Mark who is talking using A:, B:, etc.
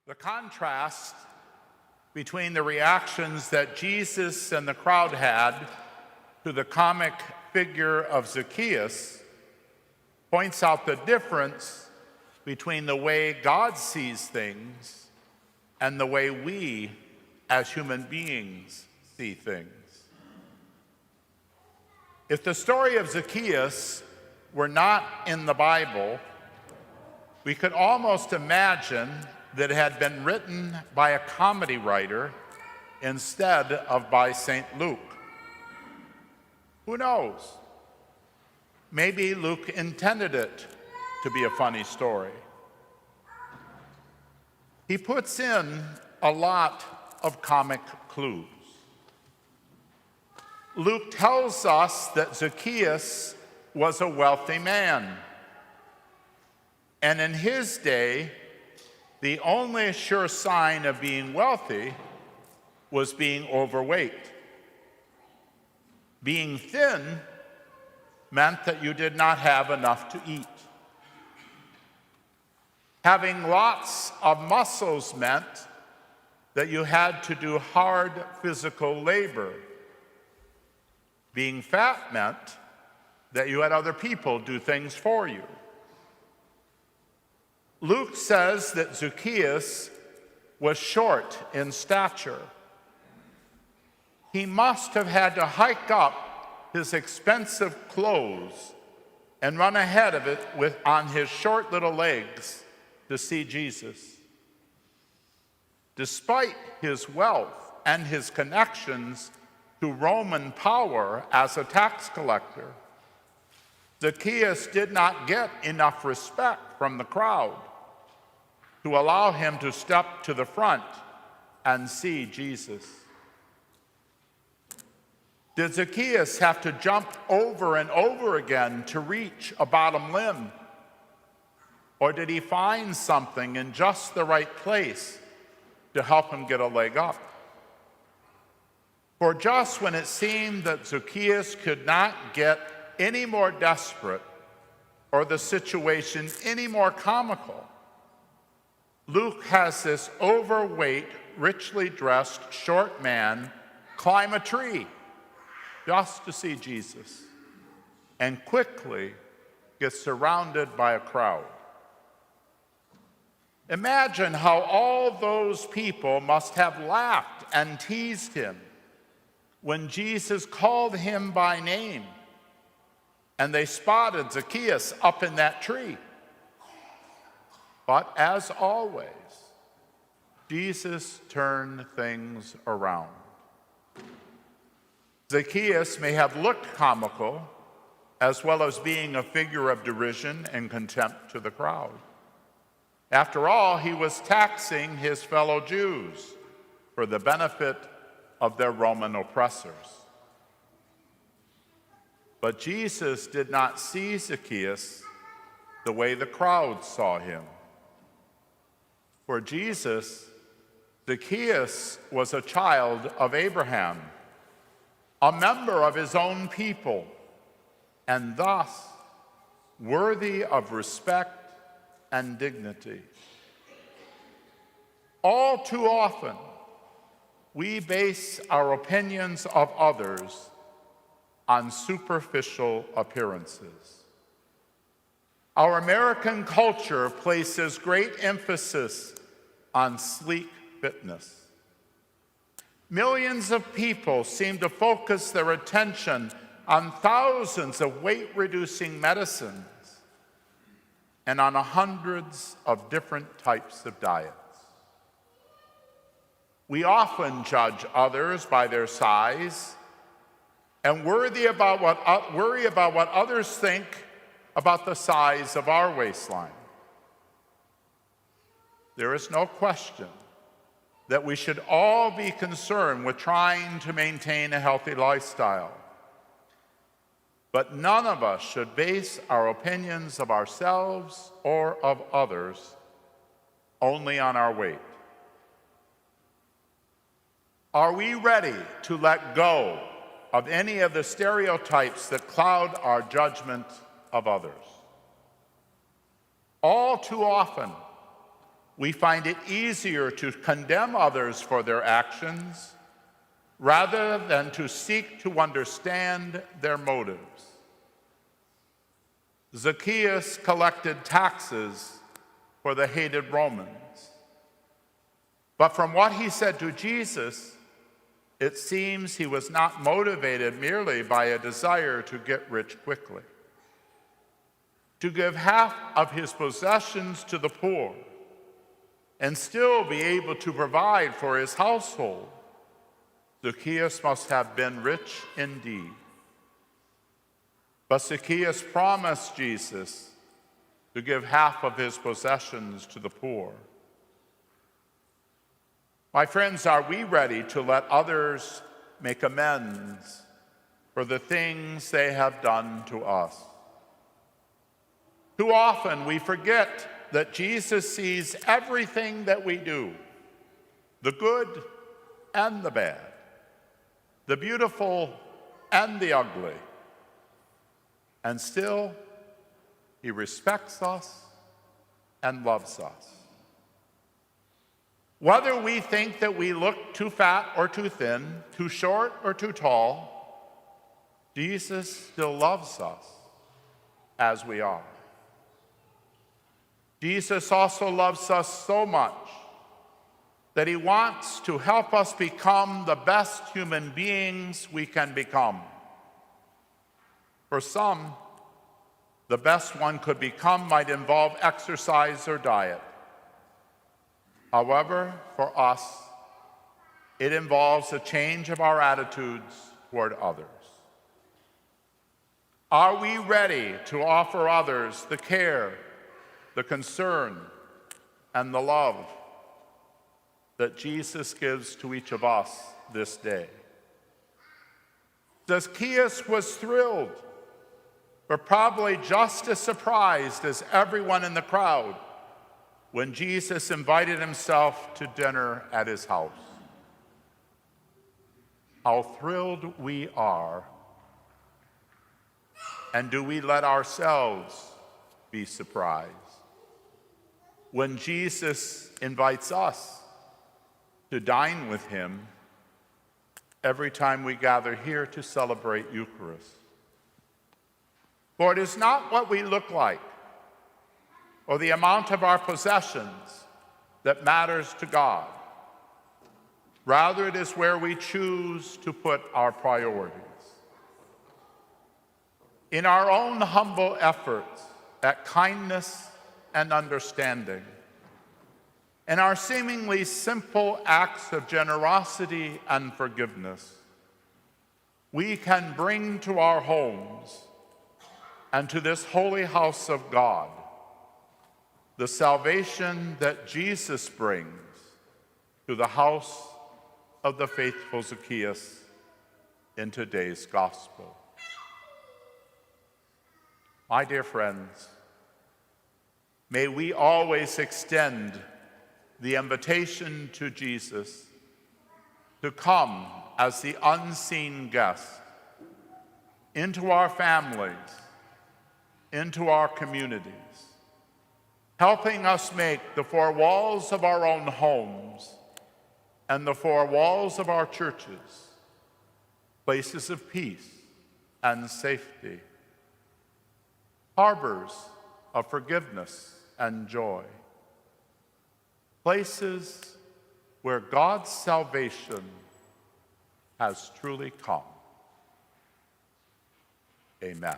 A: The contrast between the reactions that Jesus and the crowd had to the comic figure of Zacchaeus points out the difference between the way God sees things and the way we as human beings see things. If the story of Zacchaeus were not in the Bible, we could almost imagine that it had been written by a comedy writer instead of by St. Luke. Who knows? Maybe Luke intended it to be a funny story. He puts in a lot of comic clues. Luke tells us that Zacchaeus was a wealthy man, and in his day, the only sure sign of being wealthy was being overweight. Being thin meant that you did not have enough to eat. Having lots of muscles meant that you had to do hard physical labor. Being fat meant that you had other people do things for you. Luke says that Zacchaeus was short in stature. He must have had to hike up his expensive clothes and run ahead of it on his short little legs to see Jesus. Despite his wealth and his connections to Roman power as a tax collector, Zacchaeus did not get enough respect from the crowd to allow him to step to the front and see Jesus. Did Zacchaeus have to jump over and over again to reach a bottom limb? Or did he find something in just the right place to help him get a leg up? For just when it seemed that Zacchaeus could not get any more desperate or the situation any more comical, Luke has this overweight, richly dressed, short man climb a tree just to see Jesus and quickly get surrounded by a crowd. Imagine how all those people must have laughed and teased him when Jesus called him by name and they spotted Zacchaeus up in that tree. But as always, Jesus turned things around. Zacchaeus may have looked comical, as well as being a figure of derision and contempt to the crowd. After all, he was taxing his fellow Jews for the benefit of their Roman oppressors. But Jesus did not see Zacchaeus the way the crowd saw him. For Jesus, Zacchaeus was a child of Abraham, a member of his own people, and thus worthy of respect and dignity. All too often, we base our opinions of others on superficial appearances. Our American culture places great emphasis on sleek fitness. Millions of people seem to focus their attention on thousands of weight-reducing medicines and on hundreds of different types of diets. We often judge others by their size and worry about what others think about the size of our waistline. There is no question that we should all be concerned with trying to maintain a healthy lifestyle. But none of us should base our opinions of ourselves or of others only on our weight. Are we ready to let go of any of the stereotypes that cloud our judgment of others? All too often, we find it easier to condemn others for their actions rather than to seek to understand their motives. Zacchaeus collected taxes for the hated Romans. But from what he said to Jesus, it seems he was not motivated merely by a desire to get rich quickly. To give half of his possessions to the poor and still be able to provide for his household, Zacchaeus must have been rich indeed. But Zacchaeus promised Jesus to give half of his possessions to the poor. My friends, are we ready to let others make amends for the things they have done to us? Too often we forget that Jesus sees everything that we do, the good and the bad, the beautiful and the ugly. And still, he respects us and loves us. Whether we think that we look too fat or too thin, too short or too tall, Jesus still loves us as we are. Jesus also loves us so much that he wants to help us become the best human beings we can become. For some, the best one could become might involve exercise or diet. However, for us, it involves a change of our attitudes toward others. Are we ready to offer others the care, the concern, and the love that Jesus gives to each of us this day? Zacchaeus was thrilled, but probably just as surprised as everyone in the crowd when Jesus invited himself to dinner at his house. How thrilled we are, and do we let ourselves be surprised when Jesus invites us to dine with him every time we gather here to celebrate Eucharist? For it is not what we look like or the amount of our possessions that matters to God. Rather, it is where we choose to put our priorities. In our own humble efforts at kindness and understanding, in our seemingly simple acts of generosity and forgiveness, we can bring to our homes and to this holy house of God the salvation that Jesus brings to the house of the faithful Zacchaeus in today's gospel. My dear friends, may we always extend the invitation to Jesus to come as the unseen guest into our families, into our communities, helping us make the four walls of our own homes and the four walls of our churches places of peace and safety, harbors of forgiveness and joy, places where God's salvation has truly come. Amen.